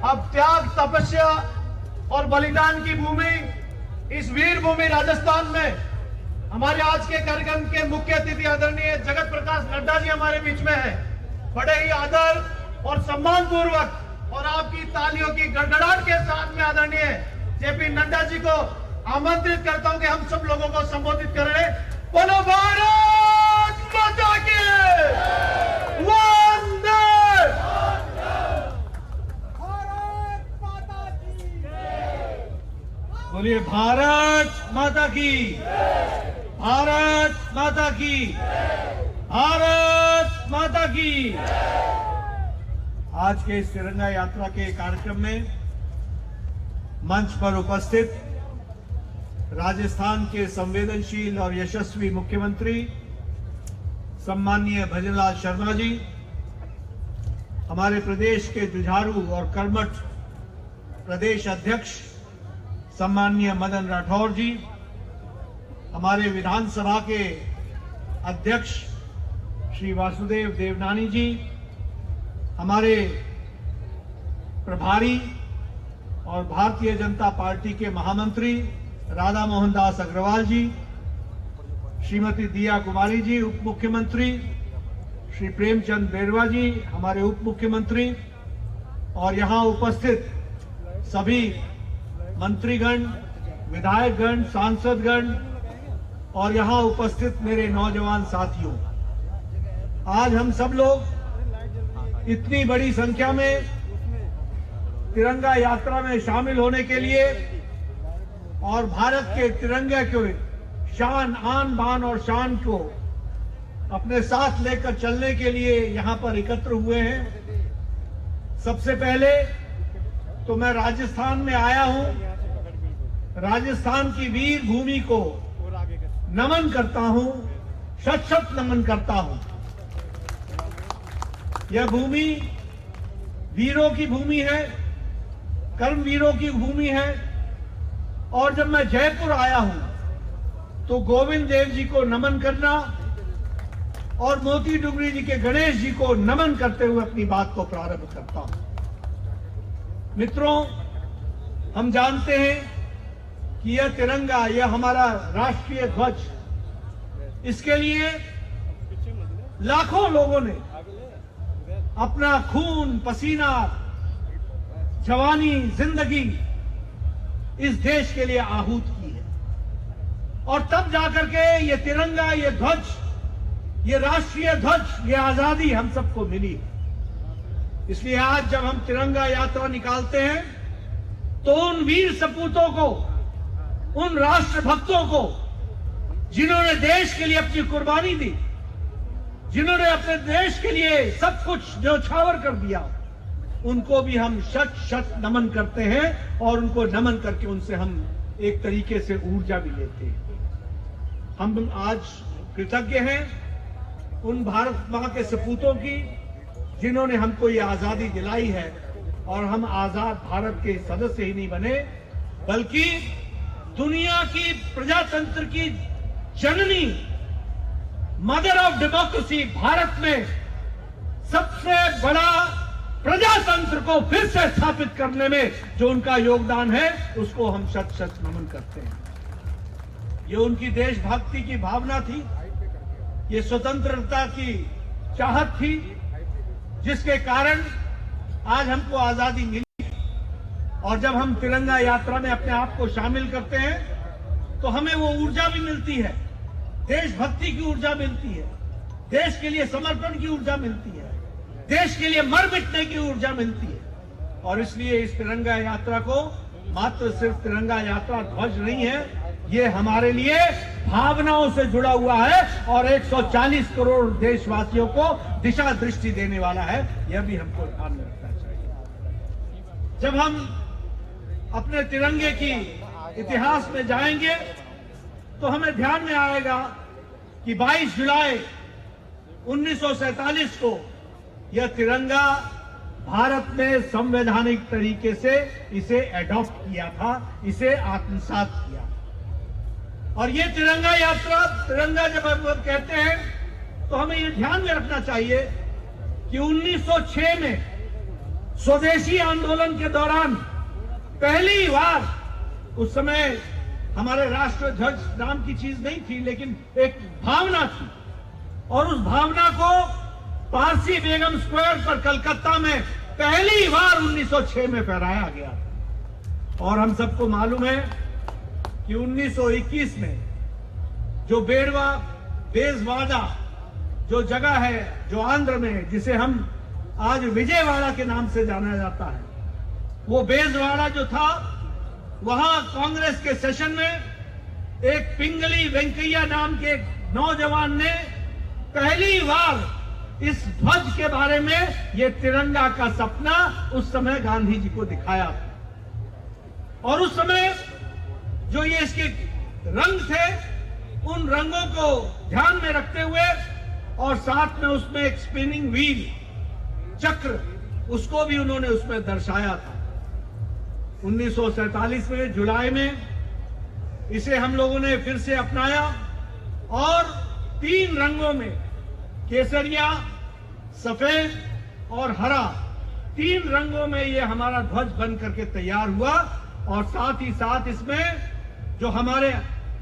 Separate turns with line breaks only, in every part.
अब त्याग, तपस्या और बलिदान की भूमि, इस वीर भूमि राजस्थान में हमारे आज के कार्यक्रम के मुख्य अतिथि आदरणीय जगत प्रकाश नड्डा जी हमारे बीच में है। बड़े ही आदर और सम्मान पूर्वक और आपकी तालियों की गड़गड़ाहट के साथ में आदरणीय जेपी नड्डा जी को आमंत्रित करता हूं कि हम सब लोगों को संबोधित करें। बोलो भारत माता की वंदे। बोलिए भारत माता की, भारत माता की, भारत माता की। आज के इस तिरंगा यात्रा के कार्यक्रम में मंच पर उपस्थित राजस्थान के संवेदनशील और यशस्वी मुख्यमंत्री सम्माननीय भजनलाल शर्मा जी, हमारे प्रदेश के जुझारू और कर्मठ प्रदेश अध्यक्ष सम्माननीय मदन राठौर जी, हमारे विधानसभा के अध्यक्ष श्री वासुदेव देवनानी जी, हमारे प्रभारी और भारतीय जनता पार्टी के महामंत्री राधा मोहन दास अग्रवाल जी, श्रीमती दिया कुमारी जी उप मुख्यमंत्री, श्री प्रेमचंद बेरवा जी हमारे उप मुख्यमंत्री, और यहां उपस्थित सभी मंत्रीगण, विधायकगण, सांसदगण और यहां उपस्थित मेरे नौजवान साथियों, आज हम सब लोग इतनी बड़ी संख्या में तिरंगा यात्रा में शामिल होने के लिए और भारत के तिरंगे के शान, आन बान और शान को अपने साथ लेकर चलने के लिए यहां पर एकत्र हुए हैं। सबसे पहले तो मैं राजस्थान में आया हूं, राजस्थान की वीर भूमि को नमन करता हूं, शत शत नमन करता हूं। यह भूमि वीरों की भूमि है, कर्मवीरों की भूमि है। और जब मैं जयपुर आया हूं तो गोविंद देव जी को नमन करना और मोती डुगरी जी के गणेश जी को नमन करते हुए अपनी बात को प्रारंभ करता हूं। मित्रों, हम जानते हैं कि यह तिरंगा, यह हमारा राष्ट्रीय ध्वज, इसके लिए लाखों लोगों ने अपना खून, पसीना, जवानी, जिंदगी इस देश के लिए आहूत की है। और तब जाकर के ये तिरंगा, ये ध्वज, ये राष्ट्रीय ध्वज, ये आजादी हम सबको मिली। इसलिए आज जब हम तिरंगा यात्रा निकालते हैं तो उन वीर सपूतों को, उन राष्ट्रभक्तों को जिन्होंने देश के लिए अपनी कुर्बानी दी, जिन्होंने अपने देश के लिए सब कुछ न्यौछावर कर दिया, उनको भी हम शत शत नमन करते हैं और उनको नमन करके उनसे हम एक तरीके से ऊर्जा भी लेते हैं। हम आज कृतज्ञ हैं उन भारत मां के सपूतों की जिन्होंने हमको ये आजादी दिलाई है। और हम आजाद भारत के सदस्य ही नहीं बने, बल्कि दुनिया की प्रजातंत्र की जननी, मदर ऑफ डेमोक्रेसी, भारत में सबसे बड़ा प्रजातंत्र को फिर से स्थापित करने में जो उनका योगदान है, उसको हम शत शत नमन करते हैं। ये उनकी देशभक्ति की भावना थी, ये स्वतंत्रता की चाहत थी, जिसके कारण आज हमको आजादी मिली। और जब हम तिरंगा यात्रा में अपने आप को शामिल करते हैं तो हमें वो ऊर्जा भी मिलती है, देशभक्ति की ऊर्जा मिलती है, देश के लिए समर्पण की ऊर्जा मिलती है, देश के लिए मर मिटने की ऊर्जा मिलती है। और इसलिए इस तिरंगा यात्रा को मात्र सिर्फ तिरंगा यात्रा ध्वज नहीं है, ये हमारे लिए भावनाओं से जुड़ा हुआ है और 140 करोड़ देशवासियों को दिशा दृष्टि देने वाला है। यह भी हमको ध्यान में रखना चाहिए। जब हम अपने तिरंगे की इतिहास में जाएंगे तो हमें ध्यान में आएगा कि 22 जुलाई 1947 को यह तिरंगा भारत में संवैधानिक तरीके से इसे एडॉप्ट किया था, इसे आत्मसात किया। और ये तिरंगा यात्रा, तिरंगा जब हम कहते हैं तो हमें ये ध्यान में रखना चाहिए कि 1906 में स्वदेशी आंदोलन के दौरान पहली बार, उस समय हमारे राष्ट्र ध्वज नाम की चीज नहीं थी, लेकिन एक भावना थी, और उस भावना को पारसी बेगम स्क्वायर पर कलकत्ता में पहली बार 1906 में फहराया गया। और हम सबको मालूम है कि 1921 में जो बेजवाड़ा जो जगह है, जो आंध्र में, जिसे हम आज विजयवाड़ा के नाम से जाना जाता है, वो बेजवाड़ा जो था, वहां कांग्रेस के सेशन में एक पिंगली वेंकैया नाम के एक नौजवान ने पहली बार इस ध्वज के बारे में, ये तिरंगा का सपना उस समय गांधी जी को दिखाया था। और उस समय जो ये इसके रंग थे, उन रंगों को ध्यान में रखते हुए, और साथ में उसमें एक स्पिनिंग व्हील चक्र, उसको भी उन्होंने उसमें दर्शाया था। 1947 में जुलाई में इसे हम लोगों ने फिर से अपनाया, और 3 रंगों में, केसरिया, सफेद और हरा, 3 रंगों में ये हमारा ध्वज बन करके तैयार हुआ। और साथ ही साथ इसमें जो हमारे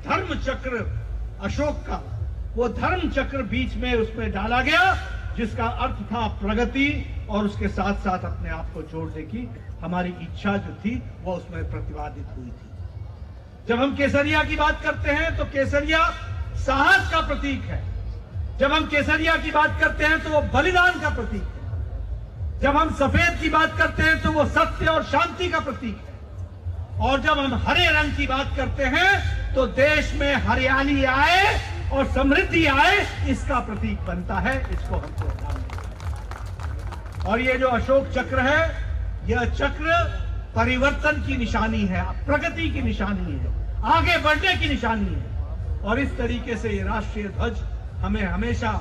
धर्म चक्र अशोक का, वो धर्म चक्र बीच में उसमें डाला गया, जिसका अर्थ था प्रगति, और उसके साथ साथ अपने आप को जोड़ने की हमारी इच्छा जो थी वो उसमें प्रतिपादित हुई थी। जब हम केसरिया की बात करते हैं तो केसरिया साहस का प्रतीक है। जब हम केसरिया की बात करते हैं तो वो बलिदान का प्रतीक है। जब हम सफेद की बात करते हैं तो वो सत्य और शांति का प्रतीक है। और जब हम हरे रंग की बात करते हैं तो देश में हरियाली आए और समृद्धि आए, इसका प्रतीक बनता है। इसको हमको ध्यान देना। और ये जो अशोक चक्र है, यह चक्र परिवर्तन की निशानी है, प्रगति की निशानी है, आगे बढ़ने की निशानी है। और इस तरीके से ये राष्ट्रीय ध्वज हमें हमेशा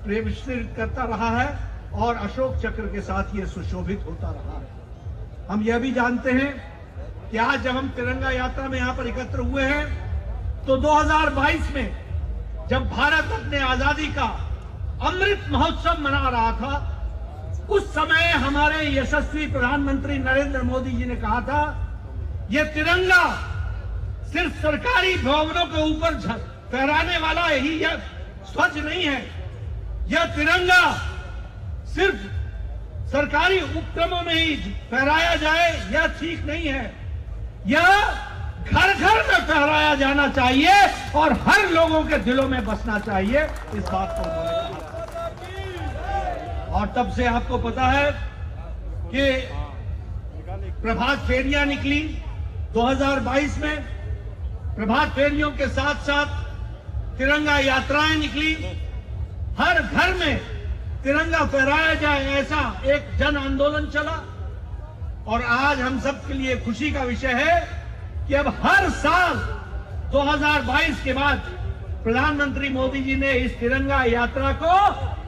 प्रेरित करता रहा है, और अशोक चक्र के साथ ये सुशोभित होता रहा है। हम यह भी जानते हैं कि आज जब हम तिरंगा यात्रा में यहां पर एकत्र हुए हैं, तो 2022 में जब भारत अपने आजादी का अमृत महोत्सव मना रहा था, उस समय हमारे यशस्वी प्रधानमंत्री नरेंद्र मोदी जी ने कहा था, यह तिरंगा सिर्फ सरकारी भवनों के ऊपर फहराने वाला ही यह ध्वज नहीं है। यह तिरंगा सिर्फ सरकारी उपक्रमों में ही फहराया जाए, यह ठीक नहीं है। यह घर घर में फहराया जाना चाहिए और हर लोगों के दिलों में बसना चाहिए। इस बात को उन्होंने कहा। और तब से आपको पता है कि प्रभात फेरियां निकली 2022 में। प्रभात फेरियों के साथ साथ तिरंगा यात्राएं निकली। हर घर में तिरंगा फहराया जाए, ऐसा एक जन आंदोलन चला। और आज हम सब के लिए खुशी का विषय है कि अब हर साल 2022 के बाद प्रधानमंत्री मोदी जी ने इस तिरंगा यात्रा को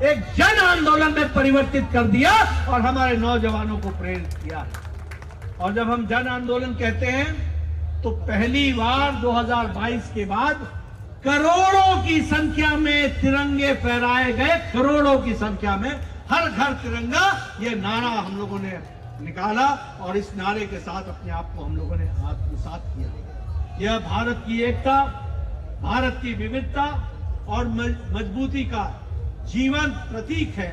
एक जन आंदोलन में परिवर्तित कर दिया और हमारे नौजवानों को प्रेरित किया। और जब हम जन आंदोलन कहते हैं तो पहली बार 2022 के बाद करोड़ों की संख्या में तिरंगे फहराए गए। करोड़ों की संख्या में हर घर तिरंगा, ये नारा हम लोगों ने निकाला और इस नारे के साथ अपने आप को हम लोगों ने आत्मसात किया। यह भारत की एकता, भारत की विविधता और मजबूती का जीवन प्रतीक है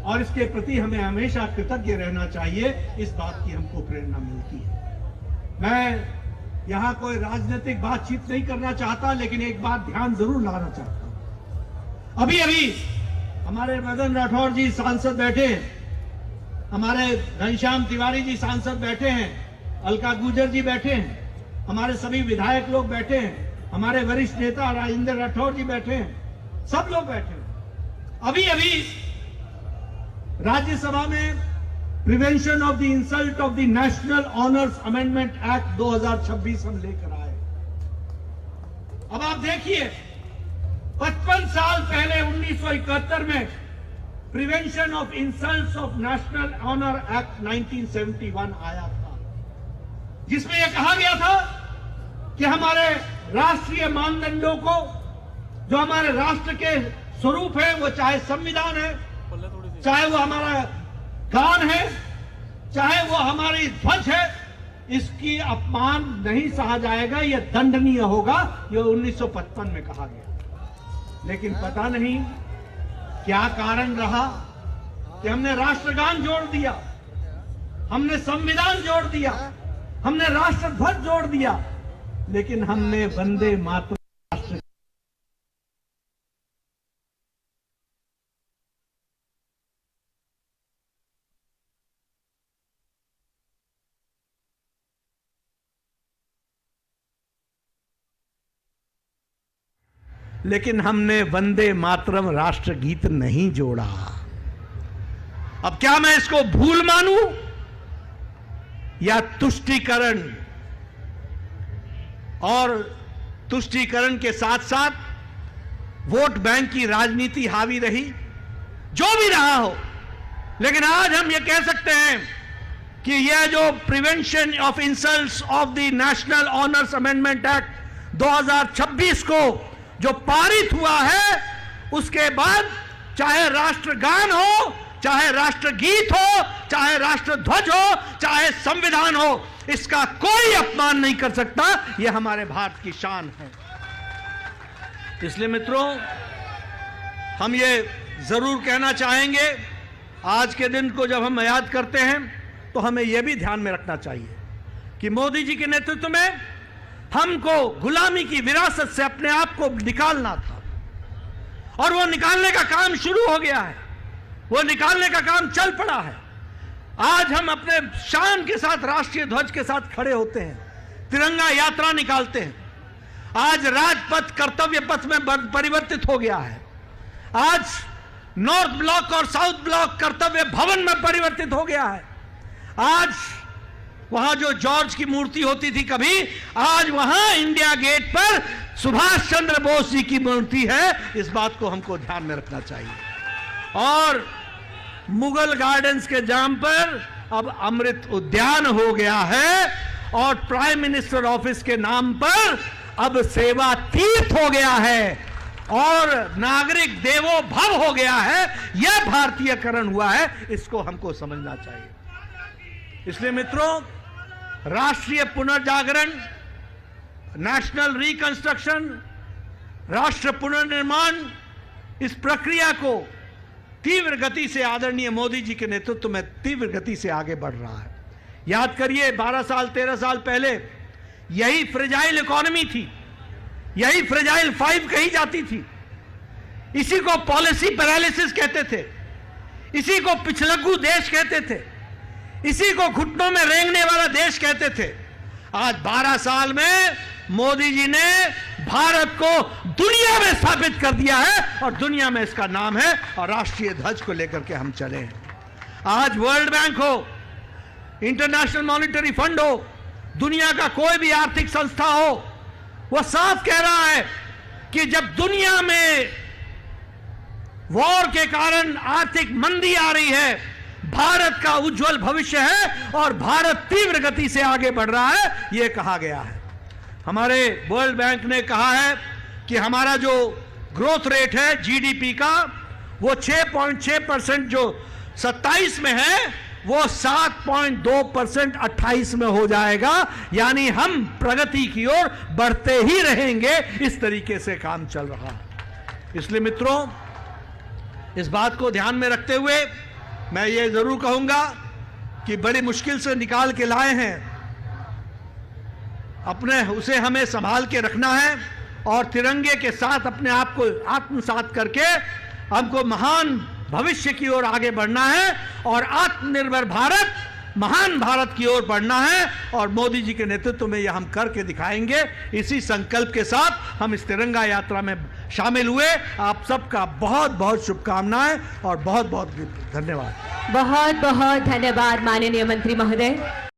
और इसके प्रति हमें हमेशा कृतज्ञ रहना चाहिए। इस बात की हमको प्रेरणा मिलती है। मैं यहां कोई राजनीतिक बातचीत नहीं करना चाहता, लेकिन एक बात ध्यान जरूर लाना चाहता हूं। अभी अभी हमारे मदन राठौर जी सांसद बैठे हैं, हमारे घनश्याम तिवारी जी सांसद बैठे हैं, अलका गुर्जर जी बैठे हैं, हमारे सभी विधायक लोग बैठे हैं, हमारे वरिष्ठ नेता राजेंद्र राठौर जी बैठे हैं, सब लोग बैठे हैं। अभी अभी राज्यसभा में prevention of the insult of the national honours amendment act 2026 हम लेकर आए। अब आप देखिए, 55 साल पहले 1971 में prevention of insults of national honour act 1971 आया था, जिसमें यह कहा गया था कि हमारे राष्ट्रीय मानदंडों को, जो हमारे राष्ट्र के स्वरूप है, वो चाहे संविधान है, चाहे वो हमारा गान है, चाहे वो हमारी ध्वज है, इसकी अपमान नहीं सहा जाएगा, यह दंडनीय होगा। यह 1955 में कहा गया। लेकिन पता नहीं क्या कारण रहा कि हमने राष्ट्रगान जोड़ दिया, हमने संविधान जोड़ दिया, हमने राष्ट्रध्वज जोड़ दिया, लेकिन हमने वंदे मातरम वंदे मातरम राष्ट्रगीत नहीं जोड़ा। अब क्या मैं इसको भूल मानूं या तुष्टीकरण? और तुष्टीकरण के साथ साथ वोट बैंक की राजनीति हावी रही, जो भी रहा हो। लेकिन आज हम ये कह सकते हैं कि यह जो prevention of insults of the national honours amendment act 2026 को जो पारित हुआ है, उसके बाद चाहे राष्ट्रगान हो, चाहे राष्ट्रगीत हो, चाहे राष्ट्रध्वज हो, चाहे संविधान हो, इसका कोई अपमान नहीं कर सकता। यह हमारे भारत की शान है। इसलिए मित्रों, हम ये जरूर कहना चाहेंगे, आज के दिन को जब हम याद करते हैं तो हमें यह भी ध्यान में रखना चाहिए कि मोदी जी के नेतृत्व में हमको गुलामी की विरासत से अपने आप को निकालना था, और वो निकालने का काम शुरू हो गया है, वो निकालने का काम चल पड़ा है। आज हम अपने शान के साथ राष्ट्रीय ध्वज के साथ खड़े होते हैं, तिरंगा यात्रा निकालते हैं। आज राजपथ कर्तव्य पथ में परिवर्तित हो गया है। आज नॉर्थ ब्लॉक और साउथ ब्लॉक कर्तव्य भवन में परिवर्तित हो गया है। आज वहां जो जॉर्ज की मूर्ति होती थी कभी, आज वहां इंडिया गेट पर सुभाष चंद्र बोस जी की मूर्ति है। इस बात को हमको ध्यान में रखना चाहिए। और मुगल गार्डन्स के जाम पर अब अमृत उद्यान हो गया है, और प्राइम मिनिस्टर ऑफिस के नाम पर अब सेवा तीर्थ हो गया है, और नागरिक देवो भव हो गया है। यह भारतीयकरण हुआ है, इसको हमको समझना चाहिए। इसलिए मित्रों, राष्ट्रीय पुनर्जागरण, नेशनल रिकंस्ट्रक्शन, राष्ट्र पुनर्निर्माण, इस प्रक्रिया को तीव्र गति से आदरणीय मोदी जी के नेतृत्व में तीव्र गति से आगे बढ़ रहा है। याद करिए, 12 साल 13 साल पहले यही फ्रेजाइल इकोनॉमी थी, यही फ्रेजाइल 5 कही जाती थी। इसी को पॉलिसी पैरालिसिस कहते थे, इसी को पिछलग्गू देश कहते थे, इसी को घुटनों में रेंगने वाला देश कहते थे। आज 12 साल में मोदी जी ने भारत को दुनिया में स्थापित कर दिया है, और दुनिया में इसका नाम है, और राष्ट्रीय ध्वज को लेकर के हम चले हैं। आज वर्ल्ड बैंक हो, इंटरनेशनल मॉनिटरी फंड हो, दुनिया का कोई भी आर्थिक संस्था हो, वह साफ कह रहा है कि जब दुनिया में वॉर के कारण आर्थिक मंदी आ रही है, भारत का उज्जवल भविष्य है, और भारत तीव्र गति से आगे बढ़ रहा है, यह कहा गया है। हमारे वर्ल्ड बैंक ने कहा है कि हमारा जो ग्रोथ रेट है जीडीपी का, वो 6.6% जो 27 में है, वो 7.2% 28 में हो जाएगा। यानी हम प्रगति की ओर बढ़ते ही रहेंगे। इस तरीके से काम चल रहा है। इसलिए मित्रों, इस बात को ध्यान में रखते हुए मैं ये जरूर कहूंगा कि बड़ी मुश्किल से निकाल के लाए हैं, अपने उसे हमें संभाल के रखना है, और तिरंगे के साथ अपने आप को आत्मसात करके हमको महान भविष्य की ओर आगे बढ़ना है, और आत्मनिर्भर भारत, महान भारत की ओर बढ़ना है। और मोदी जी के नेतृत्व में यह हम करके दिखाएंगे। इसी संकल्प के साथ हम इस तिरंगा यात्रा में शामिल हुए। आप सबका बहुत बहुत शुभकामनाएं और बहुत बहुत धन्यवाद।
बहुत बहुत धन्यवाद माननीय मंत्री महोदय।